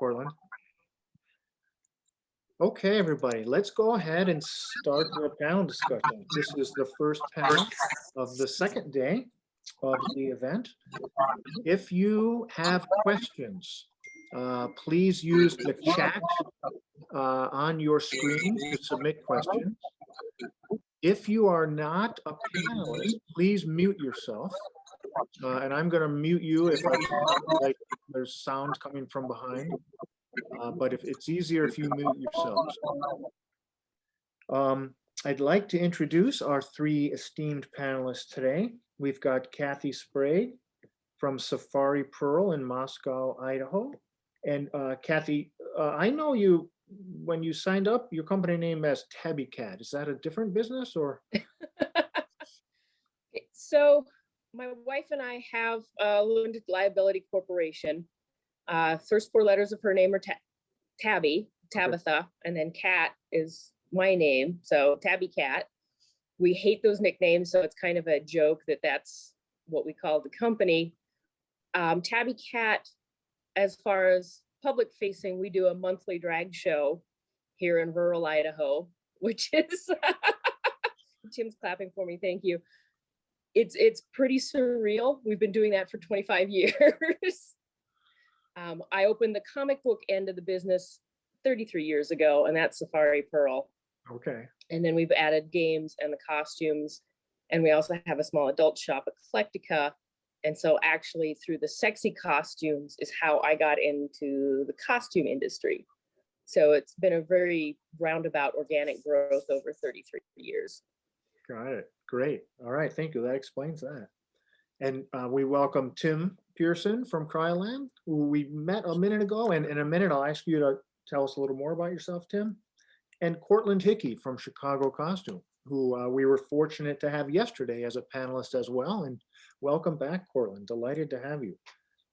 Courtland. Okay, everybody, let's go ahead and start the panel discussion. This is the first panel of the second day of the event. If you have questions, please use the chat on your screen to submit questions. If you are not a panelist, please mute yourself. And I'm going to mute you if I like there's sound coming from behind. But if it's easier if you mute yourselves. I'd like to introduce our three esteemed panelists today. We've got Kathy Sprague from Safari Pearl in Moscow, Idaho. And Kathy, I know you, when you signed up, your company name as Tabby Cat. Is that a different business or? So my wife and I have a limited liability corporation. First four letters of her name are Tabby, Tabitha, okay. And then Cat is my name, so Tabby Cat. We hate those nicknames, so it's kind of a joke that that's what we call the company. Tabby Cat, as far as public facing, we do a monthly drag show here in rural Idaho, which is, Tim's clapping for me, thank you. It's pretty surreal. We've been doing that for 25 years. I opened the comic book end of the business 33 years ago, and that's Safari Pearl. Okay. And then we've added games and the costumes, and we also have a small adult shop, Eclectica. And so actually through the sexy costumes is how I got into the costume industry. So it's been a very roundabout organic growth over 33 years. Got it. Great. All right. Thank you. That explains that. And we welcome Tim Pearson from Krylon, who we met a minute ago. And in a minute, I'll ask you to tell us a little more about yourself, Tim. And Courtland Hickey from Chicago Costume, who we were fortunate to have yesterday as a panelist as well. And welcome back, Courtland. Delighted to have you.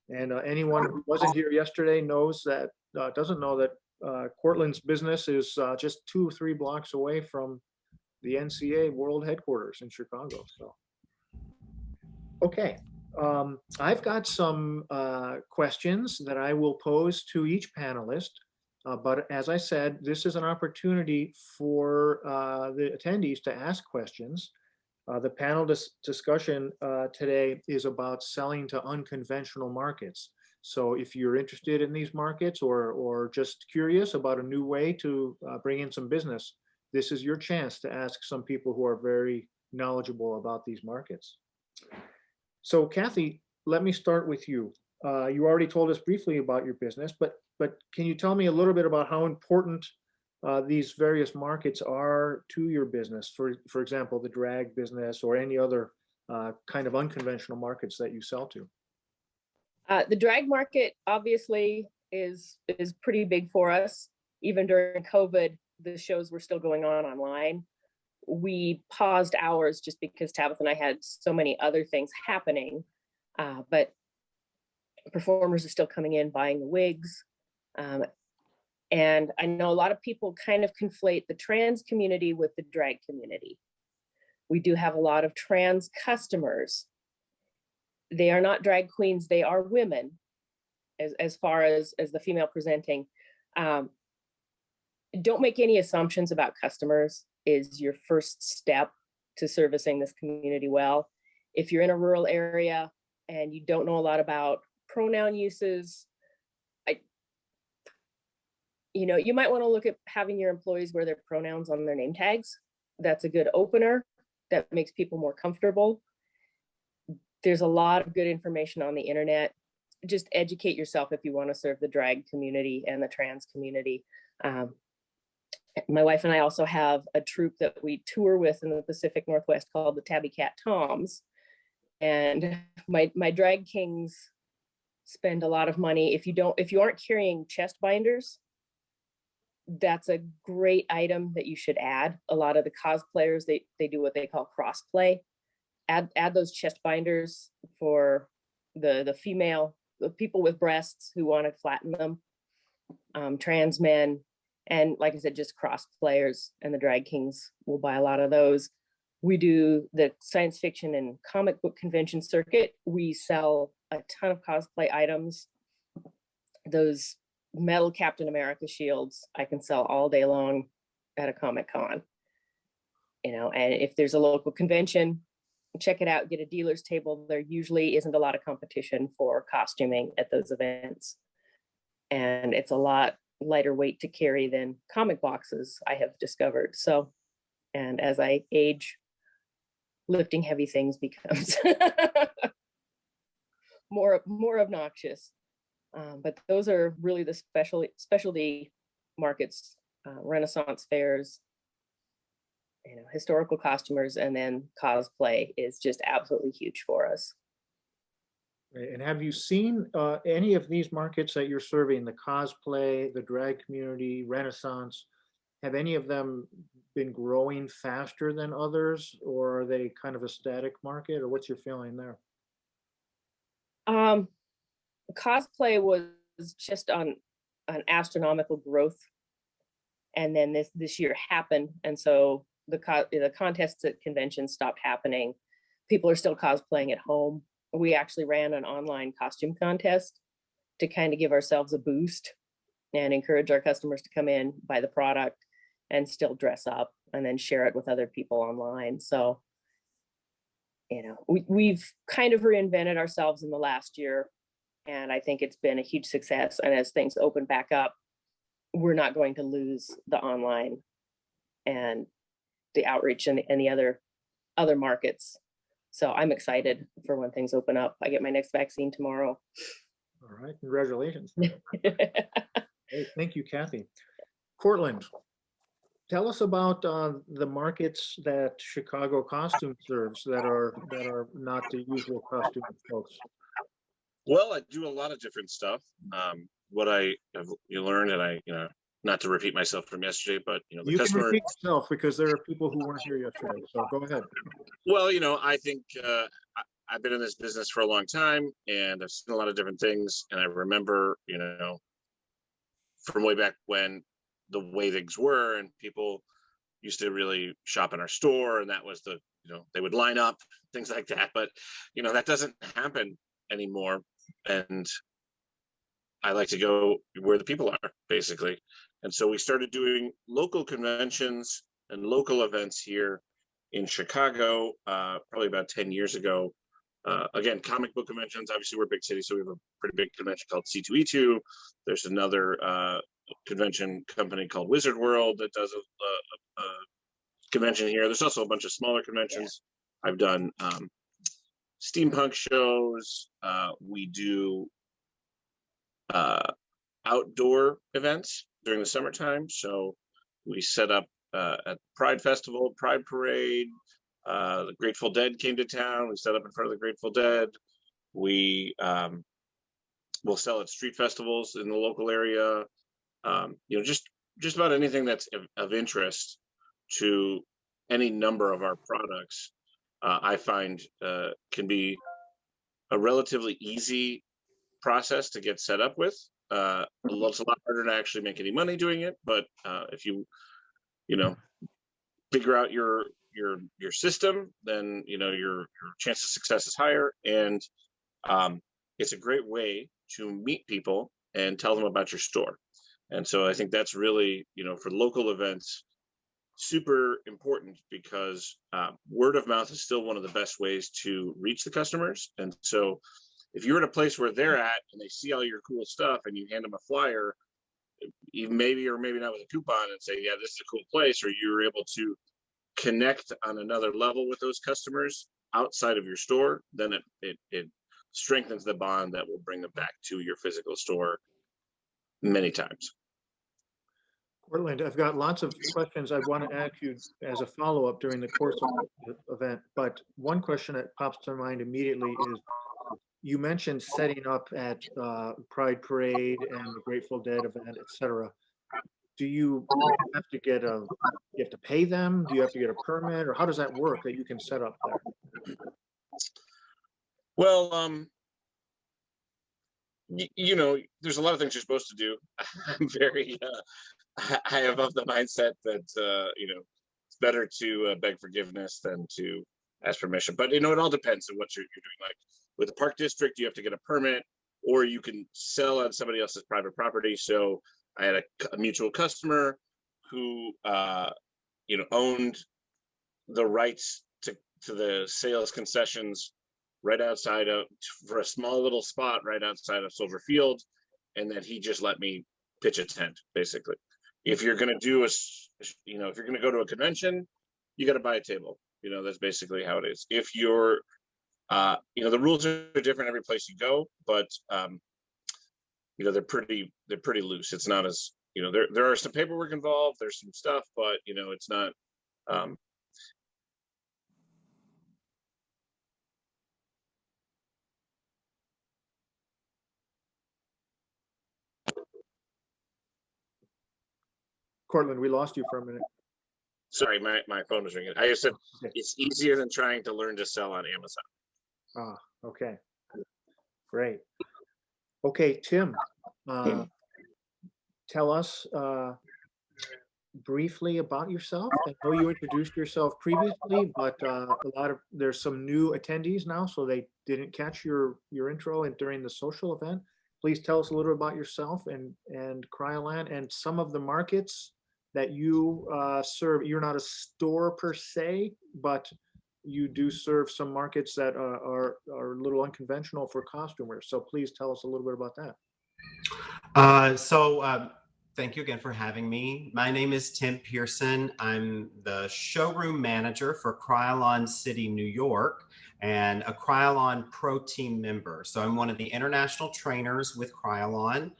And anyone who wasn't here yesterday knows that, doesn't know that Courtland's business is just 2 or 3 blocks away from the NCA world headquarters in Chicago. So, okay. I've got some questions that I will pose to each panelist. But as I said, this is an opportunity for the attendees to ask questions. The panel discussion today is about selling to unconventional markets. So if you're interested in these markets or just curious about a new way to bring in some business, this is your chance to ask some people who are very knowledgeable about these markets. So Kathy, let me start with you. You already told us briefly about your business, but can you tell me a little bit about how important these various markets are to your business? For example, the drag business or any other kind of unconventional markets that you sell to. The drag market obviously is pretty big for us. Even during COVID, the shows were still going on online. We paused ours just because Tabitha and I had so many other things happening, but performers are still coming in, buying the wigs. And I know a lot of people kind of conflate the trans community with the drag community. We do have a lot of trans customers. They are not drag queens, they are women, as far as the female presenting. Don't make any assumptions about customers is your first step to servicing this community well. If you're in a rural area and you don't know a lot about pronoun uses, you might want to look at having your employees wear their pronouns on their name tags. That's a good opener. That makes people more comfortable. There's a lot of good information on the internet. Just educate yourself if you want to serve the drag community and the trans community. My wife and I also have a troupe that we tour with in the Pacific Northwest called the Tabby Cat Toms. And my drag kings spend a lot of money. If you aren't carrying chest binders, that's a great item that you should add. A lot of the cosplayers, they do what they call crossplay. Add those chest binders for the people with breasts who want to flatten them, trans men, and like I said, just cross players, and the drag kings will buy a lot of those. We do the science fiction and comic book convention circuit. We sell a ton of cosplay items. Those metal Captain America shields I can sell all day long at a Comic-Con. And if there's a local convention, check it out, get a dealer's table. There usually isn't a lot of competition for costuming at those events. And it's a lot lighter weight to carry than comic boxes, I have discovered. So, and as I age, lifting heavy things becomes more obnoxious. But those are really the specialty markets, Renaissance fairs, historical costumers, and then cosplay is just absolutely huge for us. And have you seen any of these markets that you're serving, the cosplay, the drag community, Renaissance, have any of them been growing faster than others, or are they kind of a static market, or what's your feeling there? Cosplay was just on an astronomical growth, and then this year happened, and so the contests at conventions stopped happening. People are still cosplaying at home. We actually ran an online costume contest to kind of give ourselves a boost and encourage our customers to come in, buy the product, and still dress up and then share it with other people online. So, we've kind of reinvented ourselves in the last year, and I think it's been a huge success. And as things open back up, we're not going to lose the online and the outreach and the other markets. So I'm excited for when things open up. I get my next vaccine tomorrow. All right, congratulations. Hey, thank you, Kathy. Courtland, tell us about the markets that Chicago Costume serves that are not the usual costume folks. Well, I do a lot of different stuff. What I have learned, and I, not to repeat myself from yesterday, but the You customer. can repeat yourself because there are people who weren't here yesterday. So go ahead. Well, I think I've been in this business for a long time, and I've seen a lot of different things. And I remember, from way back when the way things were, and people used to really shop in our store, and that was they would line up, things like that. But that doesn't happen anymore, and I like to go where the people are, basically. And so we started doing local conventions and local events here in Chicago, probably about 10 years ago. Again, comic book conventions. Obviously, we're a big city, so we have a pretty big convention called C2E2. There's another convention company called Wizard World that does a convention here. There's also a bunch of smaller conventions. Yeah. I've done steampunk shows. We do outdoor events during the summertime. So we set up at Pride Festival, Pride Parade. The Grateful Dead came to town. We set up in front of the Grateful Dead. We will sell at street festivals in the local area. Just about anything that's of interest to any number of our products, I find can be a relatively easy process to get set up with. It's a lot harder to actually make any money doing it, but if you figure out your system, then your chance of success is higher. And it's a great way to meet people and tell them about your store. And so I think that's really, for local events, super important, because word of mouth is still one of the best ways to reach the customers. And so if you're at a place where they're at and they see all your cool stuff and you hand them a flyer, you maybe or maybe not with a coupon, and say, yeah, this is a cool place, or you're able to connect on another level with those customers outside of your store, then it strengthens the bond that will bring them back to your physical store many times. Courtland, I've got lots of questions I want to ask you as a follow-up during the course of the event, but one question that pops to mind immediately is, you mentioned setting up at Pride Parade and the Grateful Dead event, etc. Do you have to you have to pay them? Do you have to get a permit, or how does that work that you can set up there? Well, there's a lot of things you're supposed to do. I'm very, I have of the mindset that, it's better to beg forgiveness than to ask permission. But, it all depends on what you're doing. Like with the park district, you have to get a permit. or you can sell on somebody else's private property. So I had a mutual customer who, owned the rights to the sales concessions right outside of, for a small little spot right outside of Soldier Field, and that he just let me pitch a tent, basically. If you're going to do if you're going to go to a convention, you got to buy a table. That's basically how it is. If you're, the rules are different every place you go, but they're pretty loose. It's not as, there are some paperwork involved, there's some stuff, but it's not. Courtland, we lost you for a minute. Sorry, my phone was ringing. I just said it's easier than trying to learn to sell on Amazon. Ah, okay. Great. Okay, Tim, tell us briefly about yourself. I know you introduced yourself previously, but there's some new attendees now, so they didn't catch your intro and during the social event. Please tell us a little about yourself and Kryolan and some of the markets that you serve. You're not a store per se, but you do serve some markets that are a little unconventional for costumers. So please tell us a little bit about that. Thank you again for having me. My name is Tim Pearson. I'm the showroom manager for Krylon City, New York, and a Krylon Pro Team member. So I'm one of the international trainers with Krylon.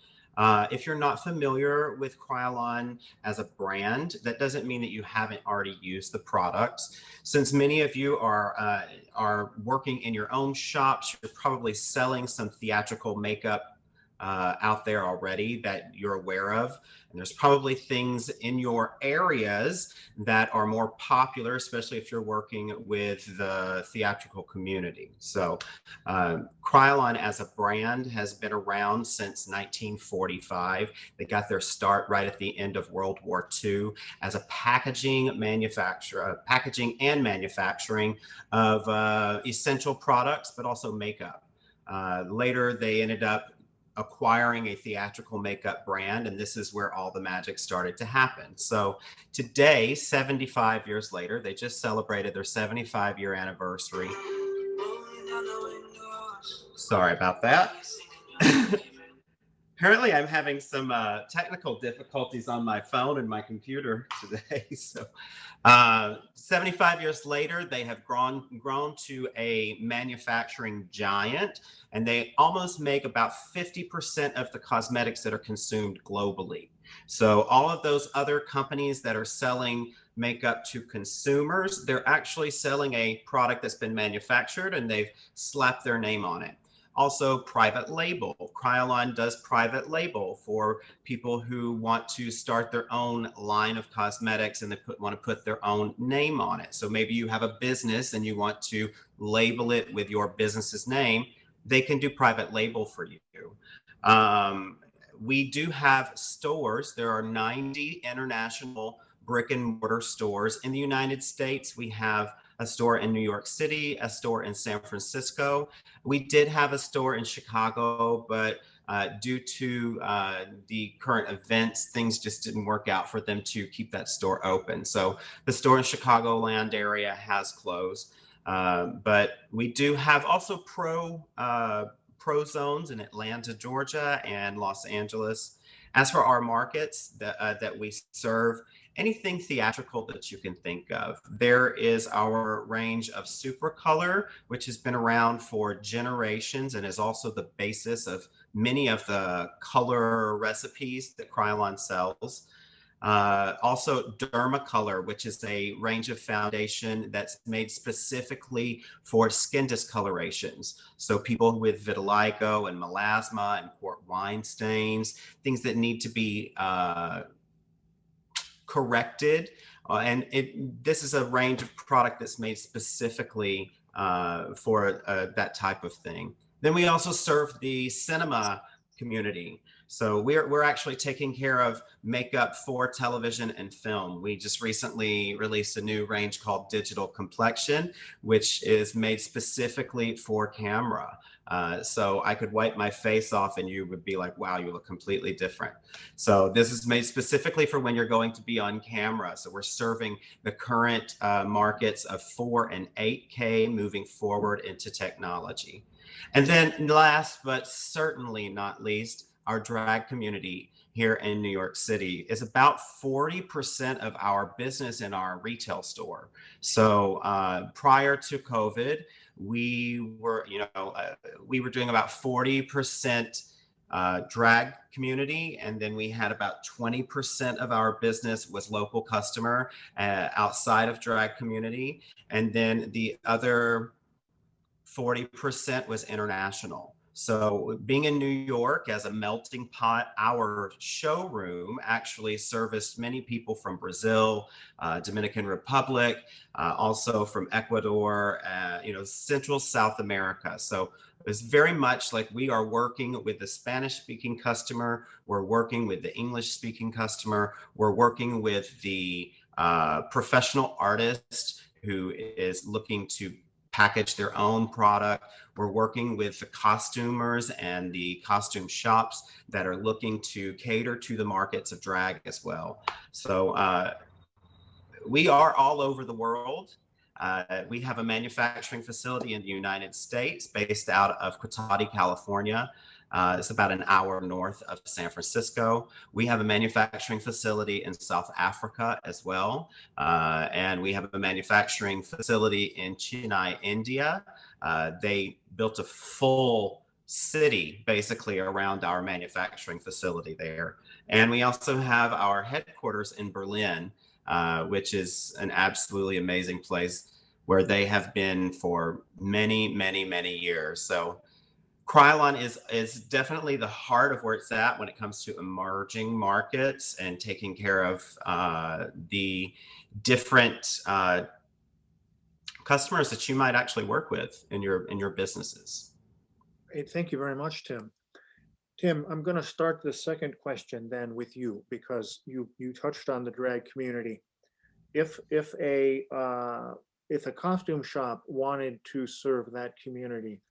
If you're not familiar with Krylon as a brand, that doesn't mean that you haven't already used the products. Since many of you are working in your own shops, you're probably selling some theatrical makeup out there already that you're aware of. And there's probably things in your areas that are more popular, especially if you're working with the theatrical community. So Krylon as a brand has been around since 1945. They got their start right at the end of World War II as a packaging and manufacturing of essential products, but also makeup. Later, they ended up acquiring a theatrical makeup brand, and this is where all the magic started to happen. So today, 75 years later, they just celebrated their 75-year anniversary. Sorry about that. Apparently, I'm having some technical difficulties on my phone and my computer today. So 75 years later, they have grown to a manufacturing giant, and they almost make about 50% of the cosmetics that are consumed globally. So all of those other companies that are selling makeup to consumers, they're actually selling a product that's been manufactured and they've slapped their name on it. Also, private label. Krylon does private label for people who want to start their own line of cosmetics and they want to put their own name on it. So maybe you have a business and you want to label it with your business's name. They can do private label for you. We do have stores. There are 90 international brick and mortar stores in the United States. We have a store in New York City, a store in San Francisco. We did have a store in Chicago, but due to the current events, things just didn't work out for them to keep that store open. So the store in Chicagoland area has closed. But we do have also pro zones in Atlanta, Georgia, and Los Angeles. As for our markets that we serve, anything theatrical that you can think of. There is our range of Super Color, which has been around for generations and is also the basis of many of the color recipes that Krylon sells. Also Dermacolor, which is a range of foundation that's made specifically for skin discolorations. So people with vitiligo and melasma and port wine stains, things that need to be corrected. This is a range of product that's made specifically for that type of thing. Then we also serve the cinema community. So we're actually taking care of makeup for television and film. We just recently released a new range called Digital Complexion, which is made specifically for camera. So I could wipe my face off and you would be like, wow, you look completely different. So this is made specifically for when you're going to be on camera. So we're serving the current markets of 4 and 8K moving forward into technology. And then last, but certainly not least, our drag community here in New York City is about 40% of our business in our retail store. So prior to COVID, we were, we were doing about 40% drag community, and then we had about 20% of our business was local customer outside of drag community, and then the other 40% was international. So being in New York as a melting pot, our showroom actually serviced many people from Brazil, Dominican Republic, also from Ecuador, Central South America. So it's very much like we are working with the Spanish speaking customer, we're working with the English speaking customer, we're working with the professional artist who is looking to package their own product. We're working with the costumers and the costume shops that are looking to cater to the markets of drag as well. So we are all over the world. We have a manufacturing facility in the United States based out of Quitati, California. It's about an hour north of San Francisco. We have a manufacturing facility in South Africa as well. And we have a manufacturing facility in Chennai, India. They built a full city basically around our manufacturing facility there. And we also have our headquarters in Berlin, which is an absolutely amazing place where they have been for many, many, many years. So Krylon is definitely the heart of where it's at when it comes to emerging markets and taking care of the different customers that you might actually work with in your businesses. Hey, thank you very much, Tim. Tim, I'm going to start the second question then with you, because you touched on the drag community. If a costume shop wanted to serve that community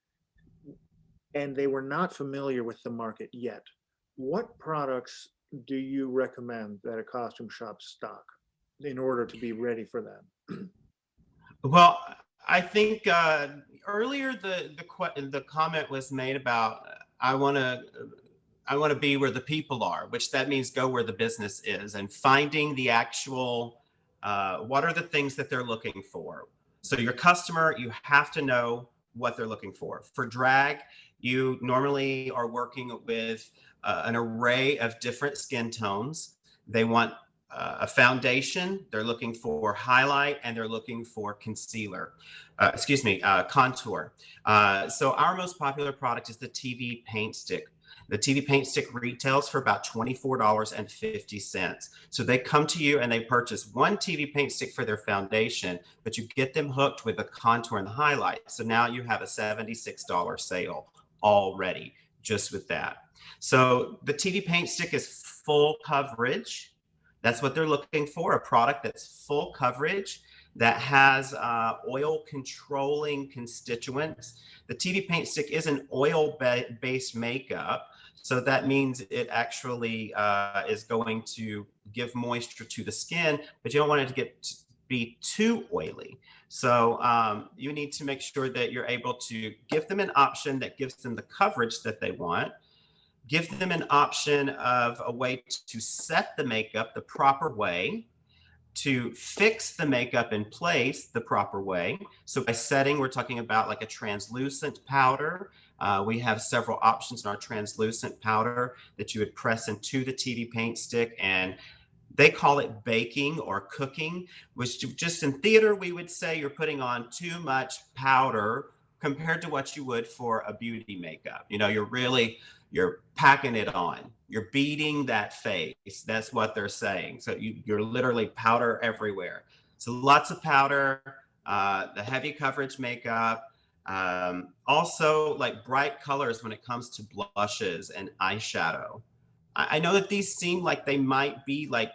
and they were not familiar with the market yet, what products do you recommend that a costume shop stock in order to be ready for them? Well, I think earlier the comment was made about I want to be where the people are, which that means go where the business is, and finding the actual what are the things that they're looking for. So your customer, you have to know what they're looking for. For drag, you normally are working with an array of different skin tones. They want a foundation, they're looking for highlight, and they're looking for concealer, contour. So our most popular product is the TV paint stick. The TV paint stick retails for about $24.50. So they come to you and they purchase one TV paint stick for their foundation, but you get them hooked with the contour and the highlight. So now you have a $76 sale already just with that. So the TV paint stick is full coverage. That's what they're looking for, a product that's full coverage, that has oil controlling constituents. The TV paint stick is an oil-based makeup, so that means it actually is going to give moisture to the skin, but you don't want it to be too oily. So you need to make sure that you're able to give them an option that gives them the coverage that they want. Give them an option of a way to set the makeup the proper way, to fix the makeup in place the proper way. So by setting, we're talking about like a translucent powder. We have several options in our translucent powder that you would press into the TV paint stick, and they call it baking or cooking, which just in theater, we would say you're putting on too much powder compared to what you would for a beauty makeup. You're packing it on. You're beating that face. That's what they're saying. So you're literally powder everywhere. So lots of powder, the heavy coverage makeup, also like bright colors when it comes to blushes and eyeshadow. I know that these seem like they might be like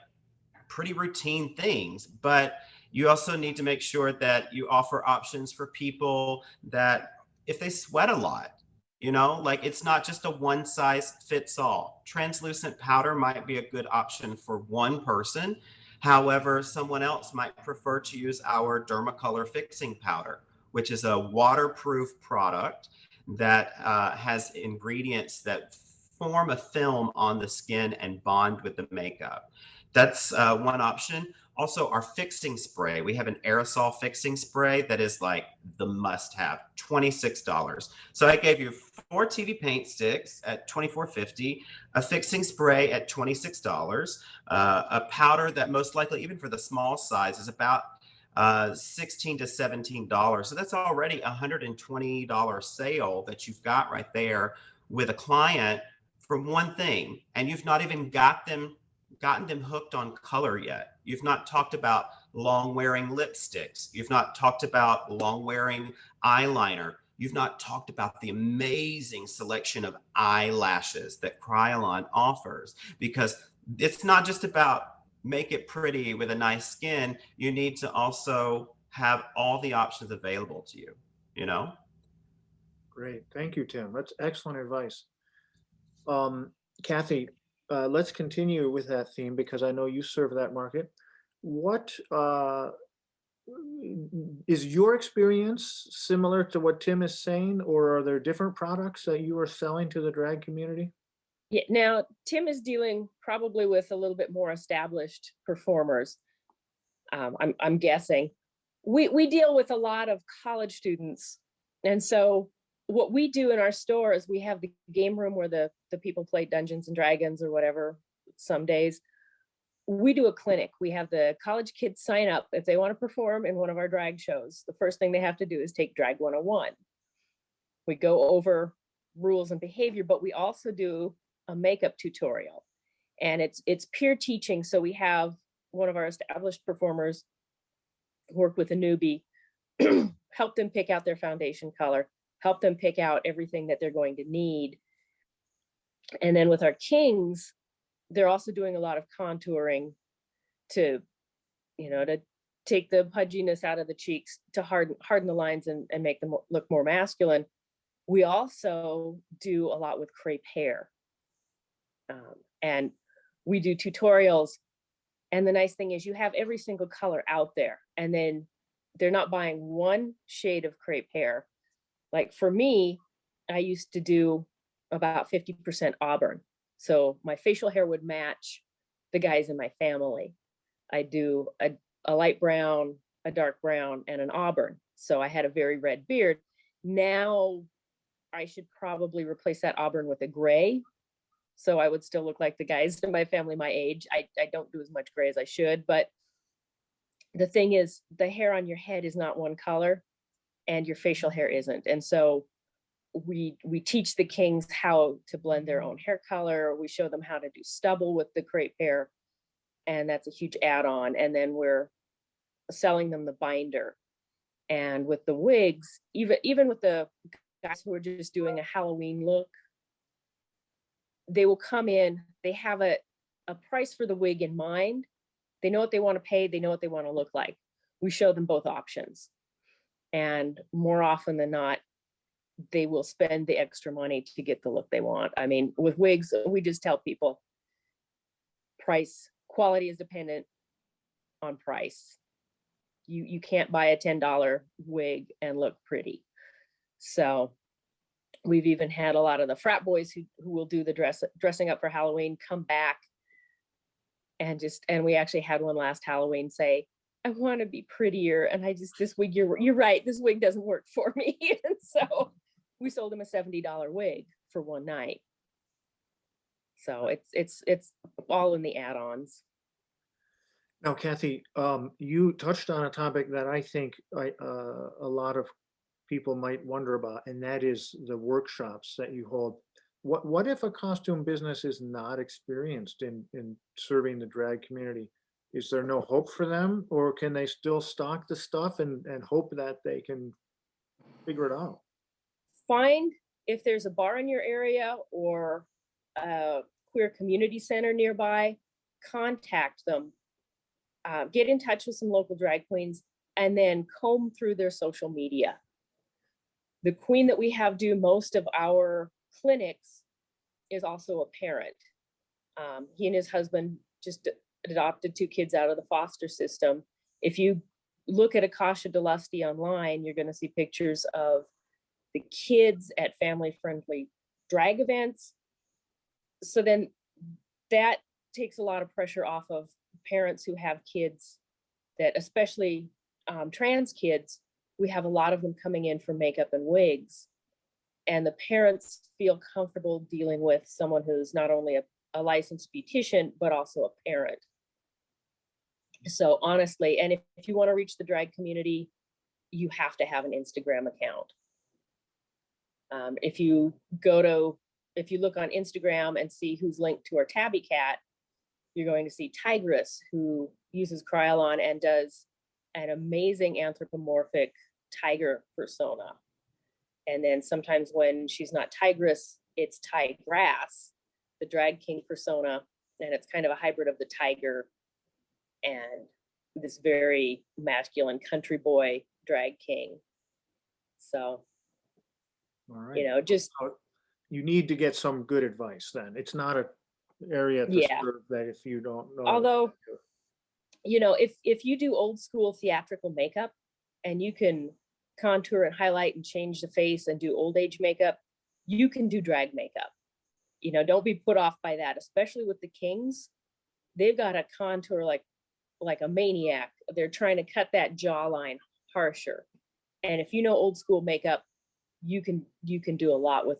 pretty routine things, but you also need to make sure that you offer options for people that if they sweat a lot, You know, like it's not just a one size fits all. Translucent powder might be a good option for one person. However, someone else might prefer to use our Dermacolor fixing powder, which is a waterproof product that has ingredients that form a film on the skin and bond with the makeup. That's one option. Also, our fixing spray. We have an aerosol fixing spray that is like the must have, $26. So I gave you 4 TV paint sticks at $24.50, a fixing spray at $26, a powder that most likely, even for the small size, is about $16 to $17. So that's already a $120 sale that you've got right there with a client for one thing, and you've not even gotten them hooked on color yet. You've not talked about long wearing lipsticks. You've not talked about long wearing eyeliner. You've not talked about the amazing selection of eyelashes that Krylon offers, because it's not just about make it pretty with a nice skin. You need to also have all the options available to you, you know? Great. Thank you, Tim. That's excellent advice. Kathy, let's continue with that theme because I know you serve that market. What is your experience similar to what Tim is saying, or are there different products that you are selling to the drag community? Yeah, now Tim is dealing probably with a little bit more established performers. I'm guessing. We deal with a lot of college students. And so what we do in our store is we have the game room where the people play Dungeons and Dragons or whatever some days. We do a clinic. We have the college kids sign up if they want to perform in one of our drag shows. The first thing they have to do is take Drag 101. We go over rules and behavior, but we also do a makeup tutorial, and it's peer teaching. So we have one of our established performers work with a newbie, help them pick out their foundation color, help them pick out everything that they're going to need. And then with our kings, they're also doing a lot of contouring to, to take the pudginess out of the cheeks, to harden the lines and make them look more masculine. We also do a lot with crepe hair. And we do tutorials. And the nice thing is you have every single color out there, and then they're not buying one shade of crepe hair. Like for me, I used to do about 50% auburn. So my facial hair would match the guys in my family. I do a light brown, a dark brown, and an auburn. So I had a very red beard. Now I should probably replace that auburn with a gray. So I would still look like the guys in my family my age. I don't do as much gray as I should, but the thing is, the hair on your head is not one color and your facial hair isn't. And so we teach the kings how to blend their own hair color. We show them how to do stubble with the crepe hair, and that's a huge add-on. And then we're selling them the binder. And with the wigs, even with the guys who are just doing a Halloween look, they will come in, they have a price for the wig in mind. They know what they want to pay, they know what they want to look like. We show them both options. And more often than not, they will spend the extra money to get the look they want. I mean, with wigs, we just tell people price, quality is dependent on price. You can't buy a $10 wig and look pretty. So we've even had a lot of the frat boys who will do the dressing up for Halloween come back and we actually had one last Halloween say, I want to be prettier. And this wig, you're right, this wig doesn't work for me. And so we sold him a $70 wig for one night. So it's all in the add-ons. Now, Kathy, you touched on a topic that I think a lot of people might wonder about, and that is the workshops that you hold. What if a costume business is not experienced in serving the drag community? Is there no hope for them, or can they still stock the stuff and hope that they can figure it out? Find if there's a bar in your area or a queer community center nearby, contact them, get in touch with some local drag queens, and then comb through their social media. The queen that we have do most of our clinics is also a parent. He and his husband just adopted 2 kids out of the foster system. If you look at Akasha Delusty online, you're going to see pictures of the kids at family-friendly drag events. So then that takes a lot of pressure off of parents who have kids that, especially trans kids, we have a lot of them coming in for makeup and wigs. And the parents feel comfortable dealing with someone who's not only a licensed beautician, but also a parent. So honestly, and if you want to reach the drag community, you have to have an Instagram account. If you look on Instagram and see who's linked to our Tabby Cat, you're going to see Tigress, who uses Krylon and does an amazing anthropomorphic tiger persona. And then sometimes when she's not Tigress, it's Tigrass, the drag king persona, and it's kind of a hybrid of the tiger and this very masculine country boy drag king. So, All right. you know, just You need to get some good advice then. It's not a area to Yeah. serve that if you don't know. although, you know, if you do old school theatrical makeup and you can contour and highlight and change the face and do old age makeup, you can do drag makeup. You know, don't be put off by that, especially with the kings. They've got a contour like a maniac. They're trying to cut that jawline harsher. And if you know old school makeup, you can do a lot with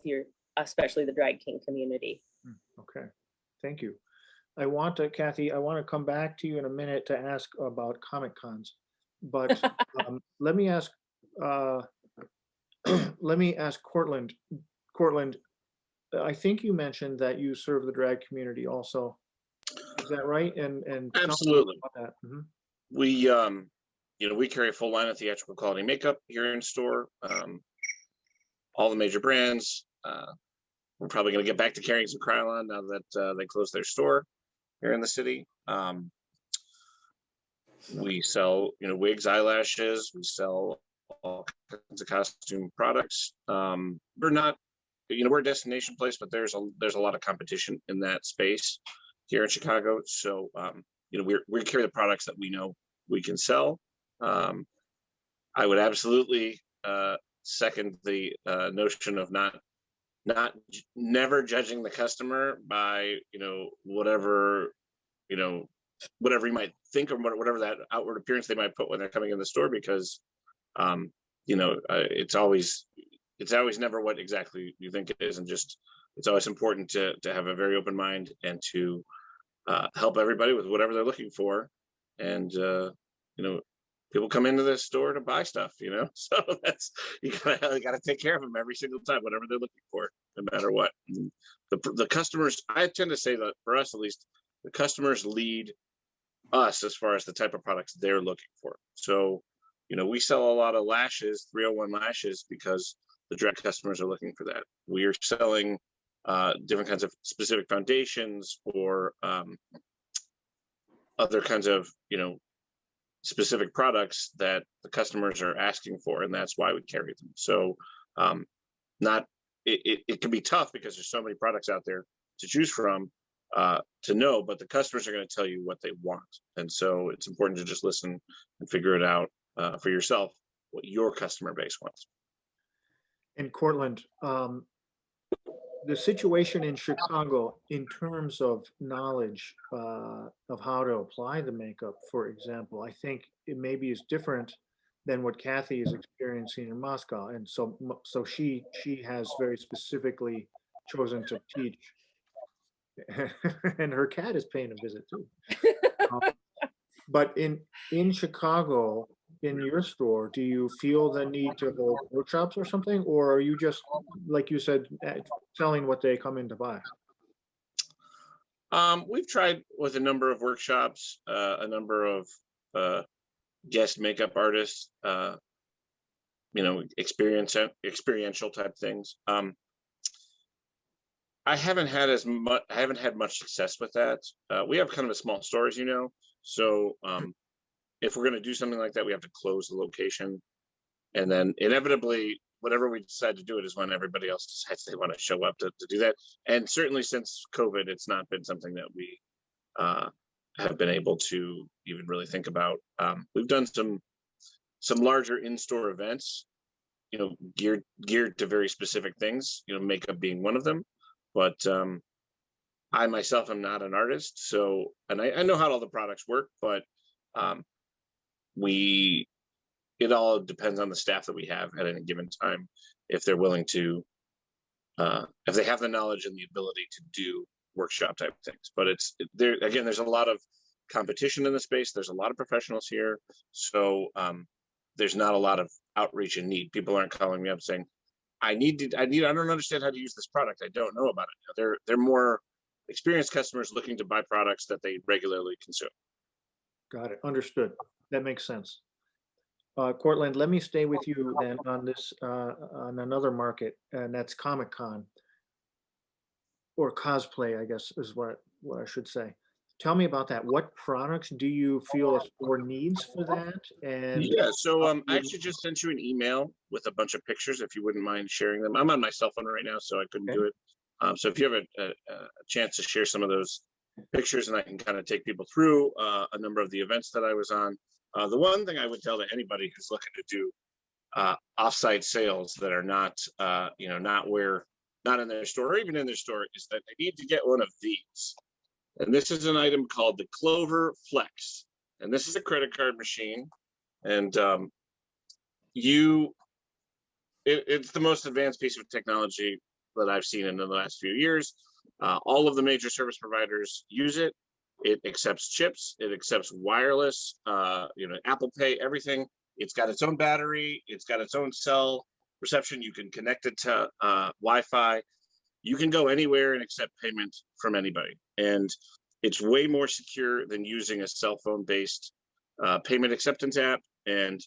especially the drag king community. Okay, thank you. Kathy, I want to come back to you in a minute to ask about Comic Cons, but let me ask Courtland. Courtland, I think you mentioned that you serve the drag community also. Is that right? And tell me Absolutely. about that. Mhm. We, we carry a full line of theatrical quality makeup here in store. All the major brands. We're probably going to get back to carrying some Krylon now that they closed their store here in the city. We sell, wigs, eyelashes. We sell all kinds of costume products. We're not, we're a destination place, but there's a lot of competition in that space here in Chicago. So, we carry the products that we know we can sell. I would absolutely second the notion of never judging the customer by whatever you might think or whatever that outward appearance they might put when they're coming in the store, because it's always never what exactly you think it is, and just it's always important to have a very open mind and to help everybody with whatever they're looking for. And people come into this store to buy stuff, so that's you gotta take care of them every single time, whatever they're looking for, no matter what. And the customers, I tend to say that for us at least, the customers lead us as far as the type of products they're looking for. So we sell a lot of lashes, 301 lashes, because the direct customers are looking for that. We are selling different kinds of specific foundations or other kinds of specific products that the customers are asking for, and that's why we carry them. So it can be tough because there's so many products out there to choose from, to know, but the customers are going to tell you what they want, and so it's important to just listen and figure it out for yourself what your customer base wants. And Courtland, the situation in Chicago in terms of knowledge of how to apply the makeup, for example, I think it maybe is different than what Kathy is experiencing in Moscow. And so she has very specifically chosen to teach. And her cat is paying a visit too. But in Chicago, in your store, do you feel the need to hold workshops or something, or are you just, like you said, selling what they come in to buy? We've tried with a number of workshops, a number of guest makeup artists, experiential type things. I haven't had much success with that. We have kind of a small store, as you know, so if we're going to do something like that, we have to close the location, and then inevitably whenever we decide to do it is when everybody else decides they want to show up to do that. And certainly since COVID, it's not been something that we have been able to even really think about. We've done some larger in-store events, geared to very specific things, makeup being one of them. But I myself am not an artist, so, and I know how all the products work, but it all depends on the staff that we have at any given time, if they're willing to, if they have the knowledge and the ability to do workshop type things. But there's a lot of competition in the space. There's a lot of professionals here. So there's not a lot of outreach and need. People aren't calling me up saying, I don't understand how to use this product. I don't know about it. They're more experienced customers looking to buy products that they regularly consume. Got it. Understood. That makes sense. Courtland, let me stay with you then on this, on another market, and that's Comic-Con, or cosplay, I guess is what I should say. Tell me about that. What products do you feel a store needs for that? And yeah, so I actually just sent you an email with a bunch of pictures, if you wouldn't mind sharing them. I'm on my cell phone right now, so I couldn't do it. So if you have a chance to share some of those pictures, and I can kind of take people through a number of the events that I was on. The one thing I would tell to anybody who's looking to do offsite sales that are not, not in their store or even in their store, is that they need to get one of these. And this is an item called the Clover Flex. And this is a credit card machine. And it's the most advanced piece of technology that I've seen in the last few years. All of the major service providers use it. It accepts chips. It accepts wireless, Apple Pay, everything. It's got its own battery. It's got its own cell reception. You can connect it to Wi-Fi. You can go anywhere and accept payment from anybody. And it's way more secure than using a cell phone based payment acceptance app. And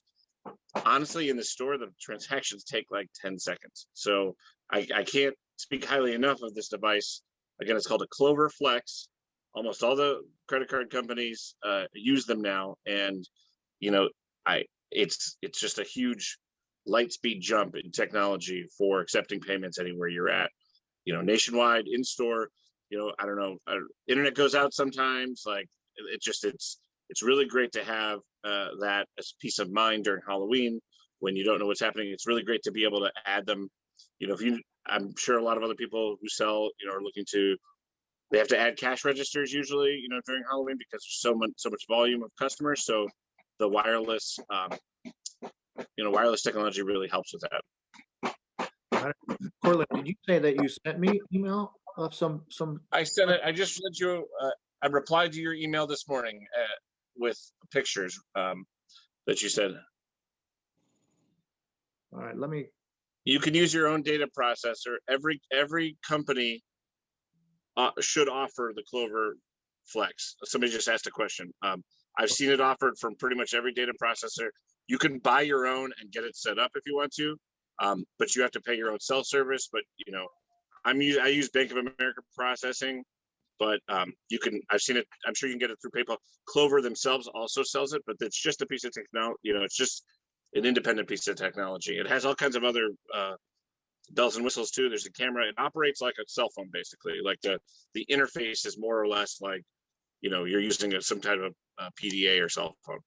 honestly, in the store, the transactions take like 10 seconds. So I can't speak highly enough of this device. Again, it's called a Clover Flex. Almost all the credit card companies use them now. And, it's just a huge light speed jump in technology for accepting payments anywhere you're at. Nationwide, in store, I don't know, internet goes out sometimes. Like it's really great to have that as peace of mind during Halloween when you don't know what's happening. It's really great to be able to add them. I'm sure a lot of other people who sell, are looking to, they have to add cash registers usually, during Halloween because there's so much volume of customers. So the wireless, wireless technology really helps with that. Courtland, did you say that you sent me email of some? I sent it. I just sent you. I replied to your email this morning with pictures that you said. All right, let me. You can use your own data processor. Every company should offer the Clover Flex. Somebody just asked a question. I've seen it offered from pretty much every data processor. You can buy your own and get it set up if you want to. But you have to pay your own cell service. But I use Bank of America processing, but you can. I've seen it. I'm sure you can get it through PayPal. Clover themselves also sells it, but it's just a piece of technology. It's just an independent piece of technology. It has all kinds of other bells and whistles too. There's a camera. It operates like a cell phone basically. Like the interface is more or less like you're using some type of PDA or cell phone.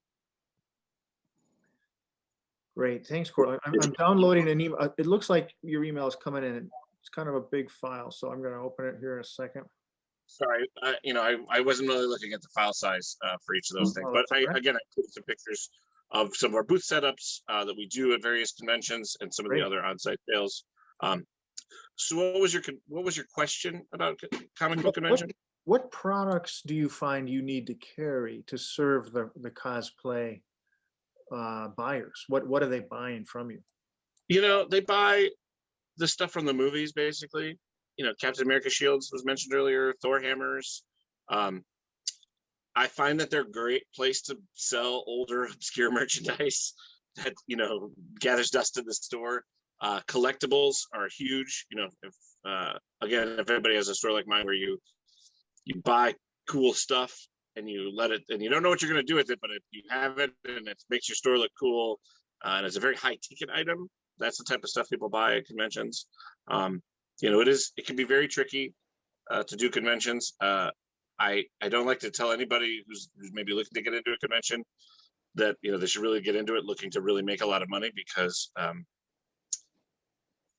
Great, thanks, Courtland. I'm downloading an email. It looks like your email is coming in. It's kind of a big file, so I'm going to open it here in a second. Sorry, I wasn't really looking at the file size for each of those things, but I included some pictures of some of our booth setups that we do at various conventions and some of the other on-site sales. So what was your question about comic book convention? What products do you find you need to carry to serve the cosplay buyers? What are they buying from you? They buy the stuff from the movies, basically. Captain America shields was mentioned earlier, Thor hammers. I find that they're a great place to sell older, obscure merchandise that gathers dust in the store. Collectibles are huge. If everybody has a store like mine where you buy cool stuff and you don't know what you're going to do with it, but if you have it and it makes your store look cool, and it's a very high ticket item, That's the type of stuff people buy at conventions. It can be very tricky to do conventions. I don't like to tell anybody who's maybe looking to get into a convention that they should really get into it looking to really make a lot of money, because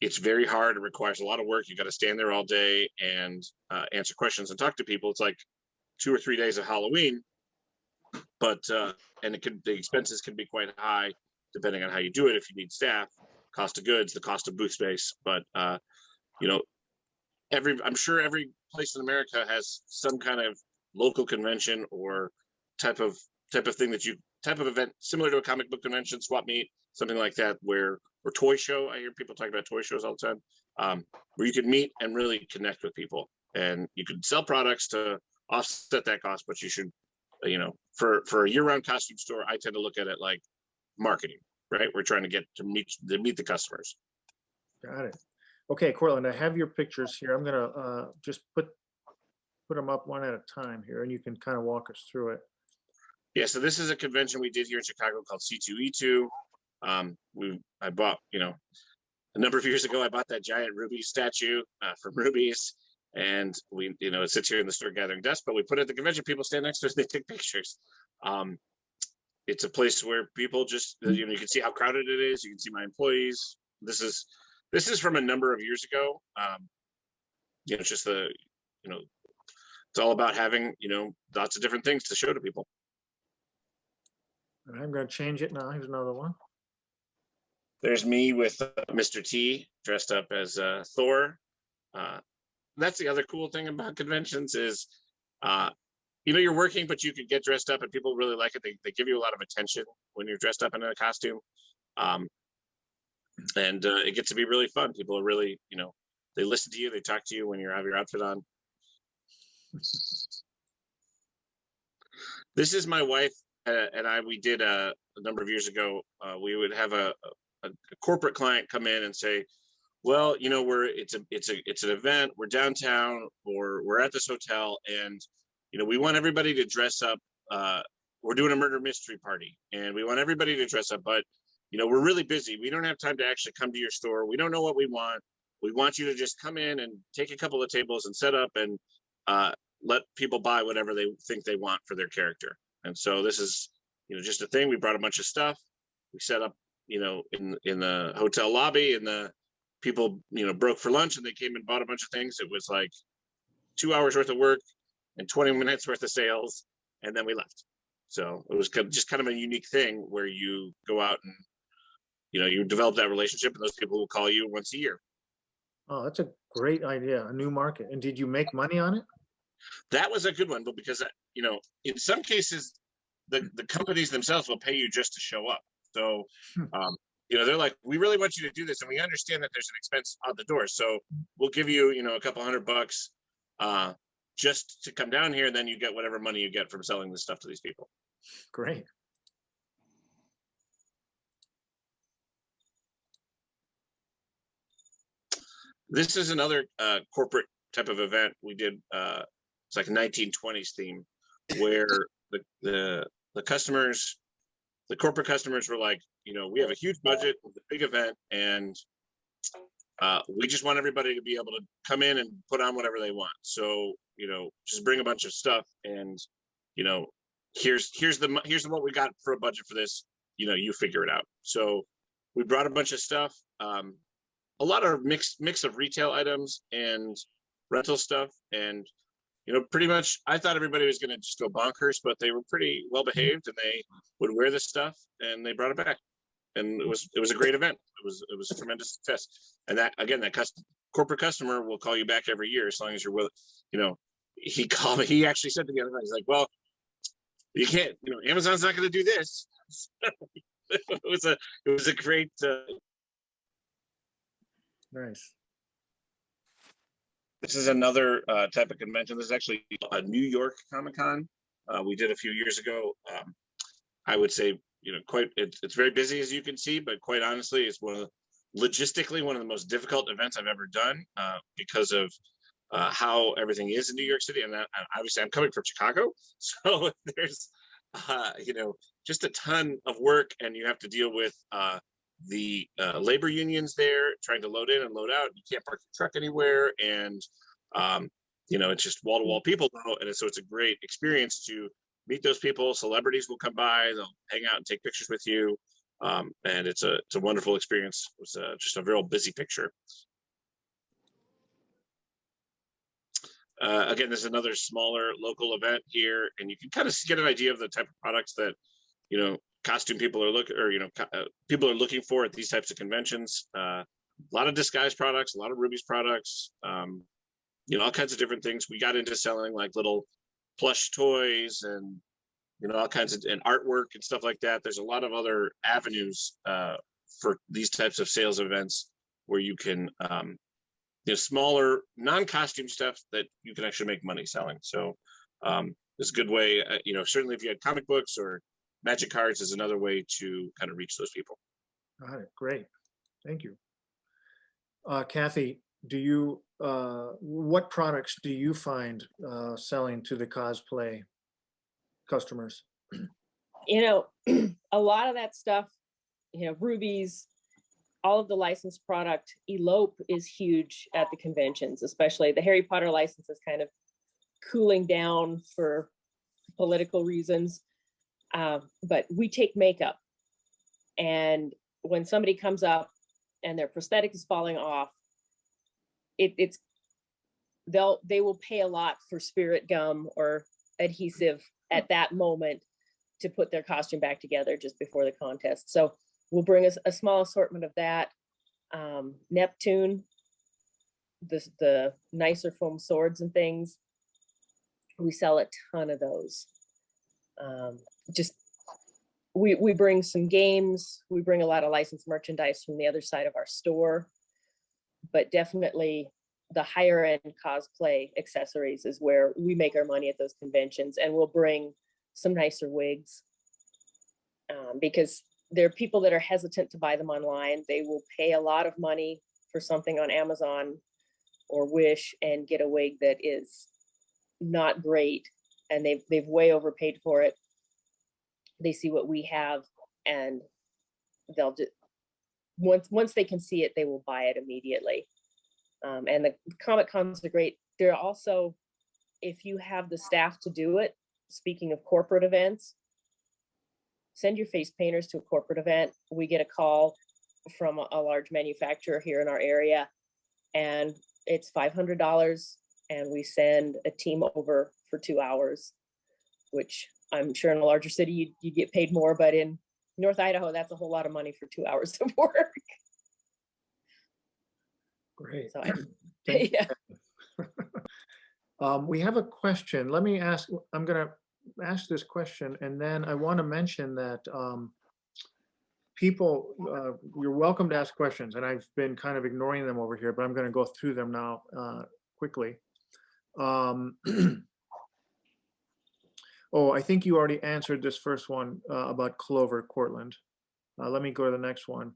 it's very hard. It requires a lot of work. You got to stand there all day and answer questions and talk to people. It's like 2 or 3 days of Halloween, but the expenses can be quite high depending on how you do it. If you need staff, cost of goods, the cost of booth space. But I'm sure every place in America has some kind of local convention or type of event similar to a comic book convention, swap meet, something like that, or toy show. I hear people talk about toy shows all the time, where you can meet and really connect with people, and you can sell products to offset that cost. But you should, for a year-round costume store, I tend to look at it like marketing, right? We're trying to get to meet the customers. Got it. Okay, Courtland, I have your pictures here. I'm gonna just put them up one at a time here, and you can kind of walk us through it. Yeah, so this is a convention we did here in Chicago called C2E2. I bought, a number of years ago, I bought that giant Ruby statue from Ruby's, and it sits here in the store gathering desk, but we put it at the convention, people stand next to us, they take pictures. It's a place where people just, you can see how crowded it is. You can see my employees. This is from a number of years ago. It's just it's all about having, lots of different things to show to people. And I'm going to change it now. Here's another one. There's me with Mr. T dressed up as Thor. That's the other cool thing about conventions is, you're working, but you could get dressed up and people really like it. They give you a lot of attention when you're dressed up in a costume. And it gets to be really fun. People are really, they listen to you, they talk to you when you have your outfit on. This is my wife and I. We did a number of years ago. We would have a corporate client come in and say, "Well, it's an event. We're downtown, or we're at this hotel, and we want everybody to dress up. We're doing a murder mystery party, and we want everybody to dress up. But we're really busy. We don't have time to actually come to your store. We don't know what we want. We want you to just come in and take a couple of tables and set up and let people buy whatever they think they want for their character." And so this is, just a thing. We brought a bunch of stuff. We set up, in the hotel lobby, and the people, broke for lunch, and they came and bought a bunch of things. It was like 2 hours worth of work and 20 minutes worth of sales, and then we left. So it was just kind of a unique thing where you go out and, you develop that relationship, and those people will call you once a year. Oh, that's a great idea. A new market. And did you make money on it? That was a good one, but because, in some cases, the companies themselves will pay you just to show up. So, they're like, "We really want you to do this, and we understand that there's an expense out the door. So we'll give you, a couple $100 just to come down here, and then you get whatever money you get from selling this stuff to these people." Great. This is another corporate type of event we did. It's like a 1920s theme, where the customers, the corporate customers were like, "We have a huge budget, it's a big event, and we just want everybody to be able to come in and put on whatever they want. So, just bring a bunch of stuff, and here's what we got for a budget for this. You figure it out." So we brought a bunch of stuff, a lot of mix of retail items and rental stuff, and pretty much I thought everybody was going to just go bonkers, but they were pretty well behaved, and they would wear this stuff, and they brought it back, and it was a great event. It was a tremendous success. And that, again, that corporate customer will call you back every year as long as you're willing. He called me. He actually said to me, he's like, "Well, you can't. Amazon's not going to do this." It was a great. Nice. This is another type of convention. This is actually a New York Comic-Con. We did a few years ago. I would say, it's very busy, as you can see, but quite honestly, it's logistically one of the most difficult events I've ever done because of how everything is in New York City. And obviously I'm coming from Chicago, so there's, just a ton of work, and you have to deal with the labor unions there trying to load in and load out. You can't park your truck anywhere, and it's just wall to wall people now, and so it's a great experience to meet those people. Celebrities will come by, they'll hang out and take pictures with you, and it's a wonderful experience. It was just a real busy picture. Again, there's another smaller local event here, and you can kind of get an idea of the type of products that costume people are people are looking for at these types of conventions. A lot of disguise products, a lot of Ruby's products, all kinds of different things. We got into selling like little plush toys and all kinds of and artwork and stuff like that. There's a lot of other avenues for these types of sales events where you can smaller non-costume stuff that you can actually make money selling. So it's a good way. Certainly if you had comic books or magic cards is another way to kind of reach those people. Got it. Great. Thank you. Kathy, what products do you find selling to the cosplay customers? A lot of that stuff, Ruby's, all of the licensed product. Elope is huge at the conventions, especially the Harry Potter license is kind of cooling down for political reasons. But we take makeup, and when somebody comes up and their prosthetic is falling off, they will pay a lot for spirit gum or adhesive at that moment to put their costume back together just before the contest. So we'll bring us a small assortment of that. Neptune, the nicer foam swords and things, we sell a ton of those. We bring some games, we bring a lot of licensed merchandise from the other side of our store, but definitely the higher end cosplay accessories is where we make our money at those conventions. And we'll bring some nicer wigs because there are people that are hesitant to buy them online. They will pay a lot of money for something on Amazon or Wish and get a wig that is not great, and they've way overpaid for it. They see what we have, and they'll just once they can see it, they will buy it immediately. And the Comic Cons are great. They're also, if you have the staff to do it, speaking of corporate events, send your face painters to a corporate event. We get a call from a large manufacturer here in our area, and it's $500, and we send a team over for 2 hours, which I'm sure in a larger city you get paid more, but in North Idaho, that's a whole lot of money for 2 hours of work. Great. So yeah. We have a question. Let me ask, I'm going to ask this question, and then I want to mention that people, you're welcome to ask questions, and I've been kind of ignoring them over here, but I'm going to go through them now quickly. Oh, I think you already answered this first one about Clover, Courtland. Let me go to the next one.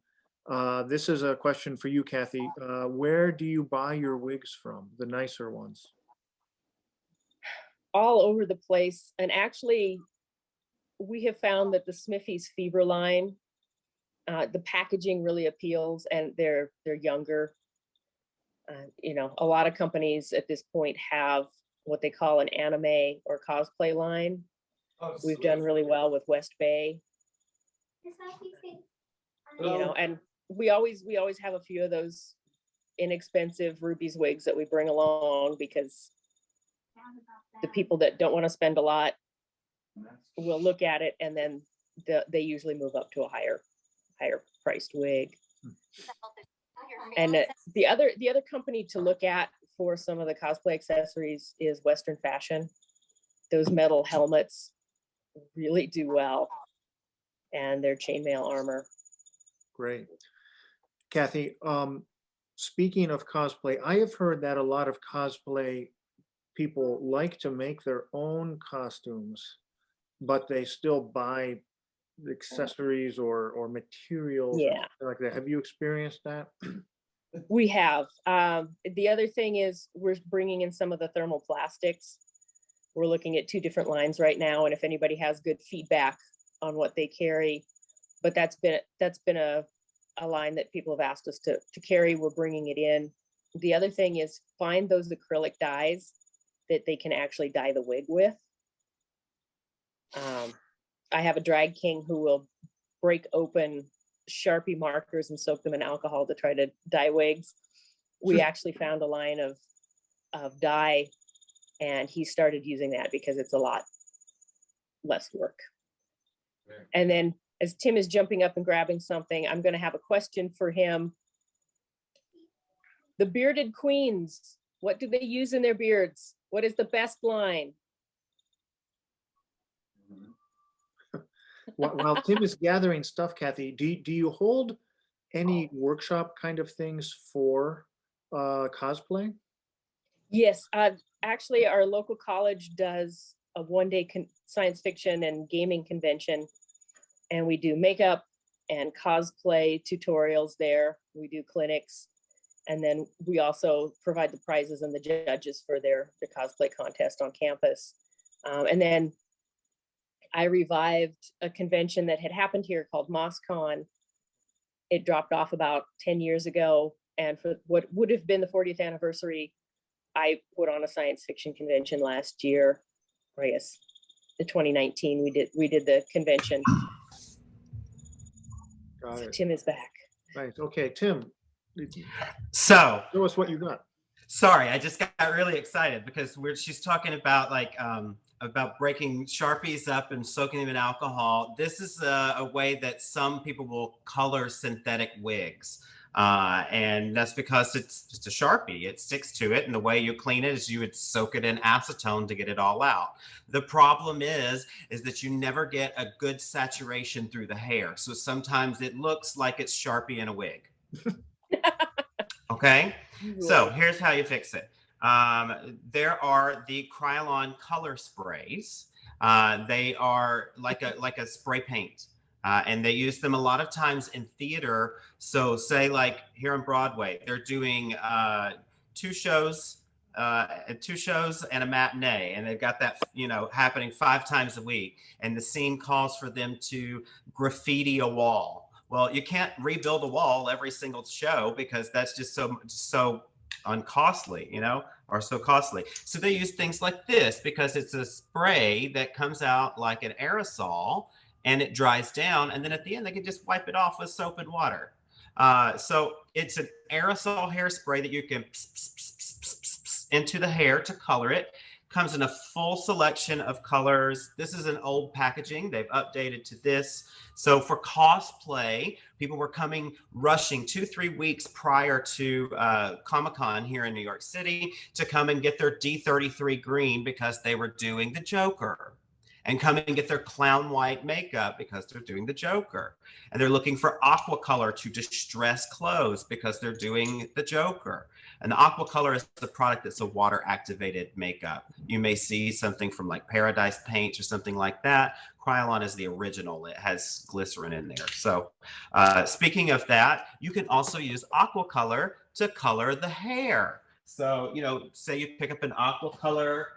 This is a question for you, Kathy. Where do you buy your wigs from, the nicer ones? All over the place. And actually, we have found that the Smithy's Fever line, the packaging really appeals, and they're younger. A lot of companies at this point have what they call an anime or cosplay line. We've done really well with West Bay. And we always have a few of those inexpensive Ruby's wigs that we bring along, because the people that don't want to spend a lot will look at it, and then they usually move up to a higher priced wig. And the other company to look at for some of the cosplay accessories is Western Fashion. Those metal helmets really do well, and their chainmail armor. Great. Kathy, speaking of cosplay, I have heard that a lot of cosplay people like to make their own costumes, but they still buy accessories or materials, Yeah, like that. Have you experienced that? we have. The other thing is we're bringing in some of the thermoplastics. We're looking at 2 different lines right now, and if anybody has good feedback on what they carry, but that's been a a line that people have asked us to carry. We're bringing it in. The other thing is find those acrylic dyes that they can actually dye the wig with. I have a drag king who will break open Sharpie markers and soak them in alcohol to try to dye wigs. We actually found a line of dye, and he started using that because it's a lot less work. Right. And then as Tim is jumping up and grabbing something, I'm going to have a question for him. The bearded queens, what do they use in their beards? What is the best line? While Tim is gathering stuff, Kathy, do you hold any workshop kind of things for cosplay? Yes, actually, our local college does a one-day science fiction and gaming convention, and we do makeup and cosplay tutorials there. We do clinics, and then we also provide the prizes and the judges for the cosplay contest on campus. And then I revived a convention that had happened here called MossCon. It dropped off about 10 years ago, and for what would have been the 40th anniversary, I put on a science fiction convention last year, or I guess the 2019 we did the convention. Got So it. Tim is back. Right. Okay, Tim, So, show us what you got. sorry, I just got really excited because she's talking about about breaking Sharpies up and soaking them in alcohol. This is a way that some people will color synthetic wigs. And that's because it's just a Sharpie. It sticks to it. And the way you clean it is you would soak it in acetone to get it all out. The problem is that you never get a good saturation through the hair. So sometimes it looks like it's Sharpie in a wig. Okay. So here's how you fix it. There are the Krylon color sprays. They are like a spray paint. And they use them a lot of times in theater. So say like here on Broadway, they're doing two shows and a matinee, and they've got that, happening 5 times a week. And the scene calls for them to graffiti a wall. Well, you can't rebuild a wall every single show because that's just so uncostly, or so costly. So they use things like this because it's a spray that comes out like an aerosol, and it dries down, and then at the end they can just wipe it off with soap and water. So it's an aerosol hairspray that you can into the hair to color it. Comes in a full selection of colors. This is an old packaging. They've updated to this. So for cosplay, people were rushing 2-3 weeks prior to Comic-Con here in New York City to come and get their D33 green because they were doing the Joker. And come and get their clown white makeup because they're doing the Joker. And they're looking for Aqua color to distress clothes because they're doing the Joker. And the Aqua color is the product that's a water activated makeup. You may see something from like Paradise Paints or something like that. Krylon is the original. It has glycerin in there. So speaking of that, you can also use Aqua color to color the hair. So, say you pick up an Aqua color,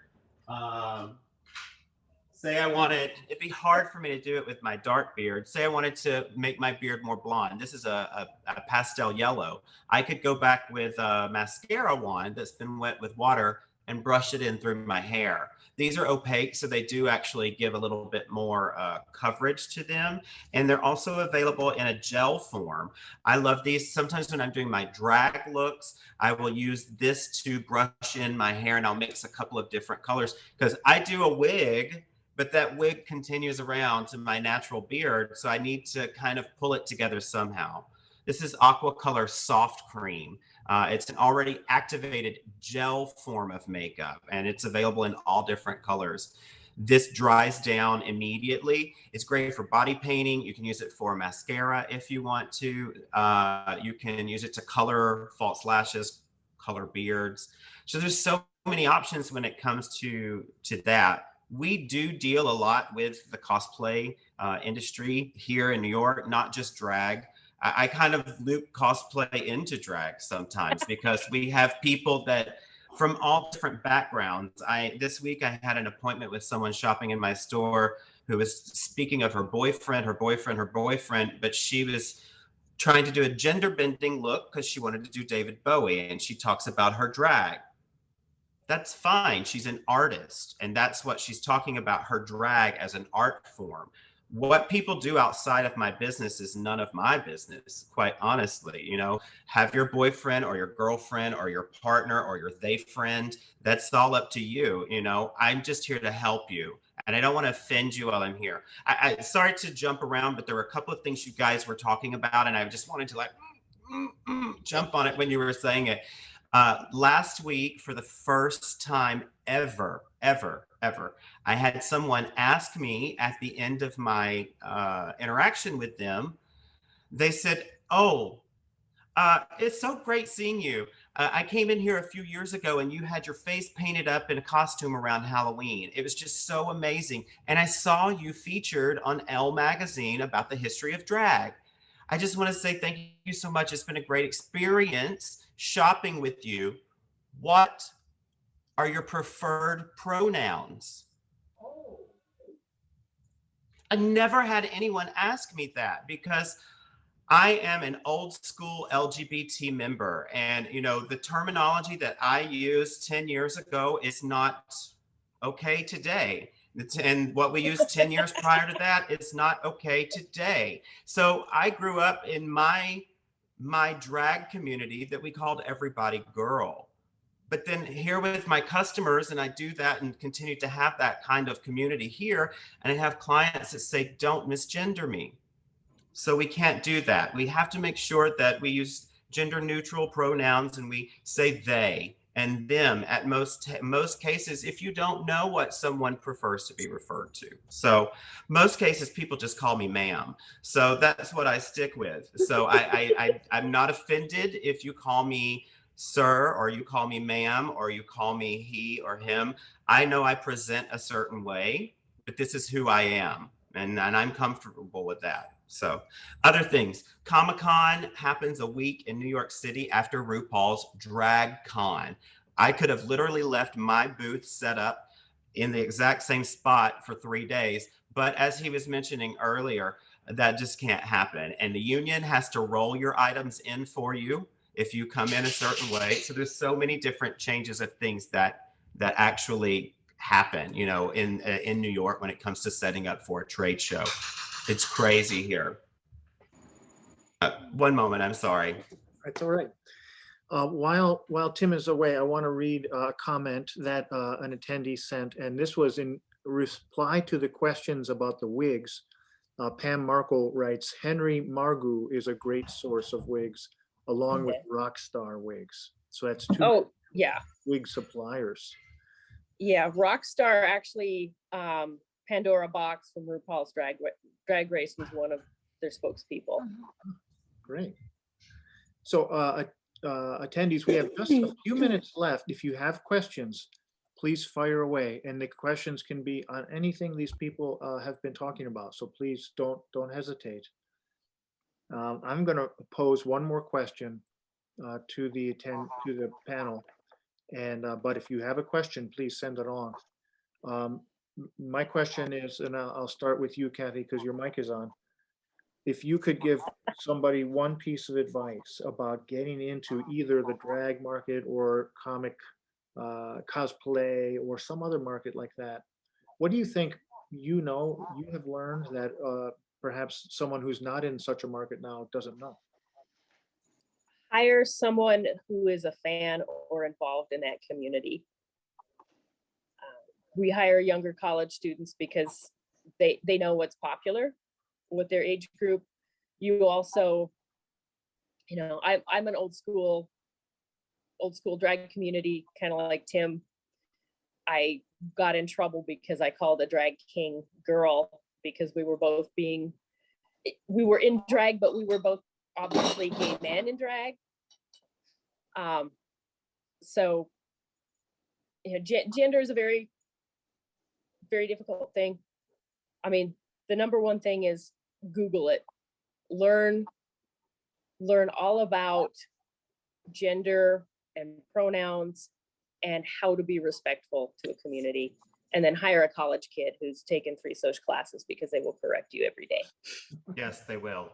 say I wanted, it'd be hard for me to do it with my dark beard. Say I wanted to make my beard more blonde. This is a pastel yellow. I could go back with a mascara wand that's been wet with water and brush it in through my hair. These are opaque, so they do actually give a little bit more coverage to them. And they're also available in a gel form. I love these. Sometimes when I'm doing my drag looks, I will use this to brush in my hair, and I'll mix a couple of different colors because I do a wig, but that wig continues around to my natural beard. So I need to kind of pull it together somehow. This is Aqua Color Soft Cream. It's an already activated gel form of makeup, and it's available in all different colors. This dries down immediately. It's great for body painting. You can use it for mascara if you want to. You can use it to color false lashes, color beards. So there's so many options when it comes to that. We do deal a lot with the cosplay industry here in New York, not just drag. I kind of loop cosplay into drag sometimes because we have people that from all different backgrounds. This week I had an appointment with someone shopping in my store who was speaking of her boyfriend, but she was trying to do a gender bending look because she wanted to do David Bowie, and she talks about her drag. That's fine. She's an artist, and that's what she's talking about, her drag as an art form. What people do outside of my business is none of my business, quite honestly. You know, have your boyfriend or your girlfriend or your partner or your they friend. That's all up to you. You know, I'm just here to help you. And I don't want to offend you while I'm here. I sorry to jump around, but there were a couple of things you guys were talking about, and I just wanted to like jump on it when you were saying it. Last week, for the first time ever, I had someone ask me at the end of my interaction with them. They said, "Oh, it's so great seeing you. I came in here a few years ago and you had your face painted up in a costume around Halloween. It was just so amazing. And I saw you featured on Elle magazine about the history of drag. I just want to say thank you so much. It's been a great experience shopping with you. What are your preferred pronouns?" I never had anyone ask me that because I am an old school LGBT member, and you know, the terminology that I used 10 years ago is not okay today. And what we used 10 years prior to that is not okay today. So I grew up in my drag community that we called everybody girl. But then here with my customers, and I do that and continue to have that kind of community here, and I have clients that say, "Don't misgender me." So we can't do that. We have to make sure that we use gender neutral pronouns and we say they and them at most cases if you don't know what someone prefers to be referred to. So most cases people just call me ma'am. So that's what I stick with. So I'm not offended if you call me sir or you call me ma'am or you call me he or him. I know I present a certain way, but this is who I am, and I'm comfortable with that. So other things, Comic-Con happens a week in New York City after RuPaul's Drag Con. I could have literally left my booth set up in the exact same spot for 3 days. But as he was mentioning earlier, that just can't happen. And the union has to roll your items in for you if you come in a certain way. So there's so many different changes of things that actually happen, you know, in New York when it comes to setting up for a trade show. It's crazy here. One moment, I'm sorry. That's all right. While Tim is away, I want to read a comment that an attendee sent, and this was in reply to the questions about the wigs. Pam Markle writes, "Henry Margu is a great source of wigs, along with Rockstar wigs." So that's two Oh, yeah. wig suppliers. Yeah, Rockstar actually, Pandora Box from RuPaul's Drag Race was one of their spokespeople. Great. So attendees, we have just a few minutes left. If you have questions, please fire away. And the questions can be on anything these people have been talking about. So please don't hesitate. I'm going to pose one more question to the panel. And but if you have a question, please send it on. My question is, and I'll start with you, Kathy, because your mic is on. If you could give somebody one piece of advice about getting into either the drag market or comic cosplay or some other market like that, what do you think you have learned that perhaps someone who's not in such a market now doesn't know? Hire someone who is a fan or involved in that community. We hire younger college students because they know what's popular with their age group. You also, you know, I'm an old school drag community, kind of like Tim. I got in trouble because I called a drag king girl because we were in drag, but we were both obviously gay men in drag. So, you know, gender is a very, very difficult thing. I mean, the number one thing is Google it. Learn all about gender and pronouns and how to be respectful to a community, and then hire a college kid who's taken 3 social classes because they will correct you every day. Yes, they will.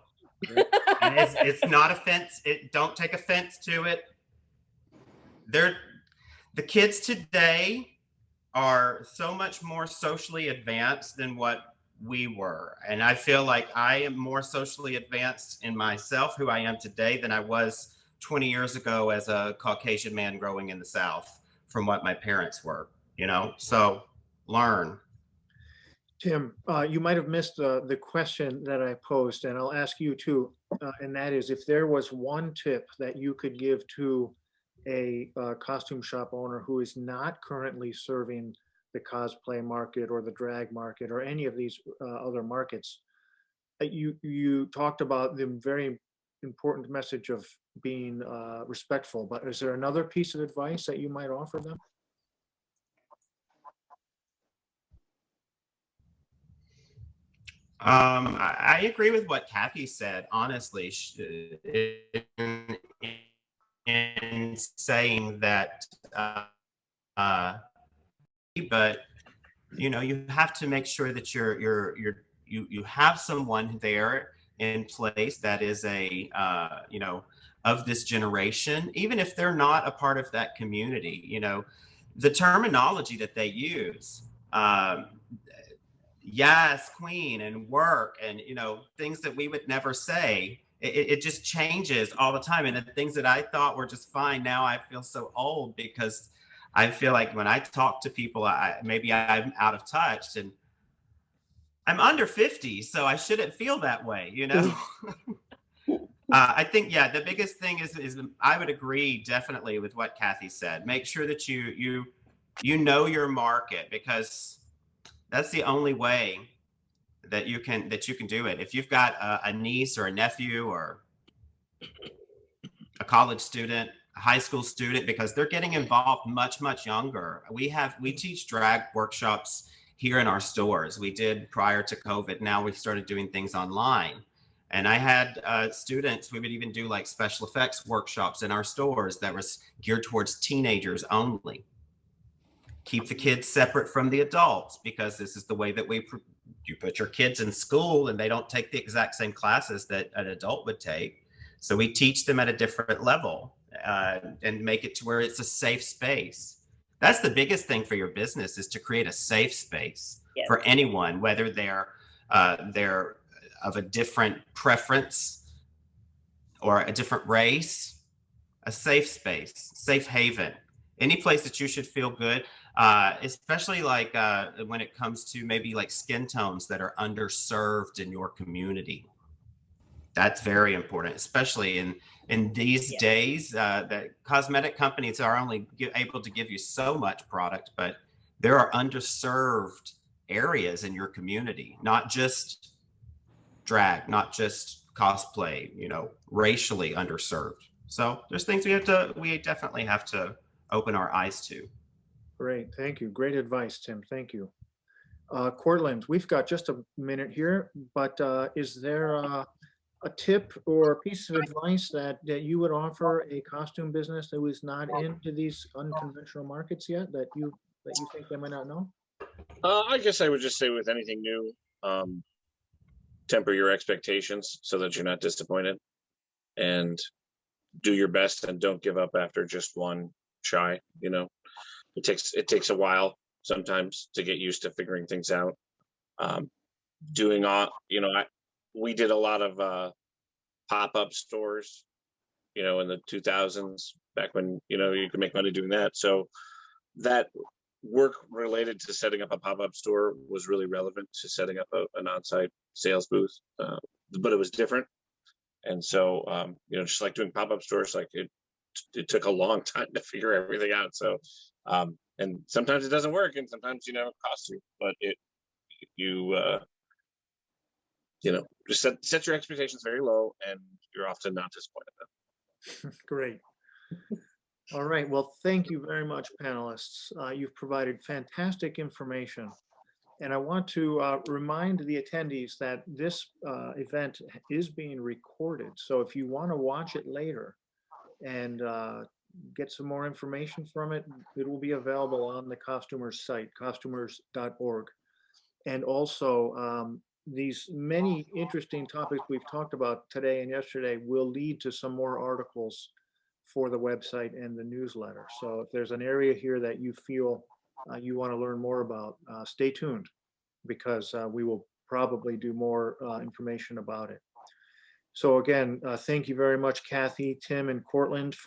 And it's not offense. Don't take offense to it. They're the kids today are so much more socially advanced than what we were. And I feel like I am more socially advanced in myself, who I am today, than I was 20 years ago as a Caucasian man growing in the South from what my parents were, you know? So learn. Tim, you might have missed the question that I posed, and I'll ask you too. And that is, if there was one tip that you could give to a costume shop owner who is not currently serving the cosplay market or the drag market or any of these other markets, you talked about the very important message of being respectful, but is there another piece of advice that you might offer them? I agree with what Kathy said, honestly, in saying that, but you know, you have to make sure that you have someone there in place that is a you know, of this generation, even if they're not a part of that community. You know, the terminology that they use. Yes, queen, and work, and you know, things that we would never say. It just changes all the time, and the things that I thought were just fine, now I feel so old because I feel like when I talk to people, maybe I'm out of touch, and I'm under 50, so I shouldn't feel that way, you know. I think, yeah, the biggest thing is I would agree definitely with what Kathy said. Make sure that you know your market, because that's the only way that you can do it. If you've got a niece or a nephew or a college student, a high school student, because they're getting involved much younger. We teach drag workshops here in our stores. We did prior to COVID. Now we've started doing things online. And I had students, we would even do like special effects workshops in our stores that was geared towards teenagers only. Keep the kids separate from the adults, because this is the way that you put your kids in school and they don't take the exact same classes that an adult would take. So we teach them at a different level and make it to where it's a safe space. That's the biggest thing for your business, is to create a safe space for anyone, whether they're of a different preference or a different race. A safe space, safe haven, any place that you should feel good. Especially like when it comes to maybe like skin tones that are underserved in your community. That's very important, especially in these days that cosmetic companies are only able to give you so much product, but there are underserved areas in your community, not just drag, not just cosplay, you know, racially underserved. So there's things we definitely have to open our eyes to. Great, thank you. Great advice, Tim. Thank you. Courtland, we've got just a minute here, but is there a tip or a piece of advice that you would offer a costume business that was not into these unconventional markets yet, that you think they might not know? I guess I would just say, with anything new, temper your expectations so that you're not disappointed, and do your best, and don't give up after just one try. You know, it takes a while sometimes to get used to figuring things out. Doing all, you know, we did a lot of pop-up stores, you know, in the 2000s, back when, you know, you could make money doing that. So that work related to setting up a pop-up store was really relevant to setting up an on-site sales booth, but it was different. And so, you know, just like doing pop-up stores, like it took a long time to figure everything out. So, and sometimes it doesn't work, and sometimes, you know, it costs you, but you know, just set your expectations very low, and you're often not disappointed. Great. All right. Well, thank you very much, panelists. You've provided fantastic information. And I want to remind the attendees that this event is being recorded. So if you want to watch it later and get some more information from it, it will be available on the Costumers site, costumers.org. And also, these many interesting topics we've talked about today and yesterday will lead to some more articles for the website and the newsletter. So if there's an area here that you feel you want to learn more about, stay tuned, because we will probably do more information about it. So again, thank you very much, Kathy, Tim, and Courtland, for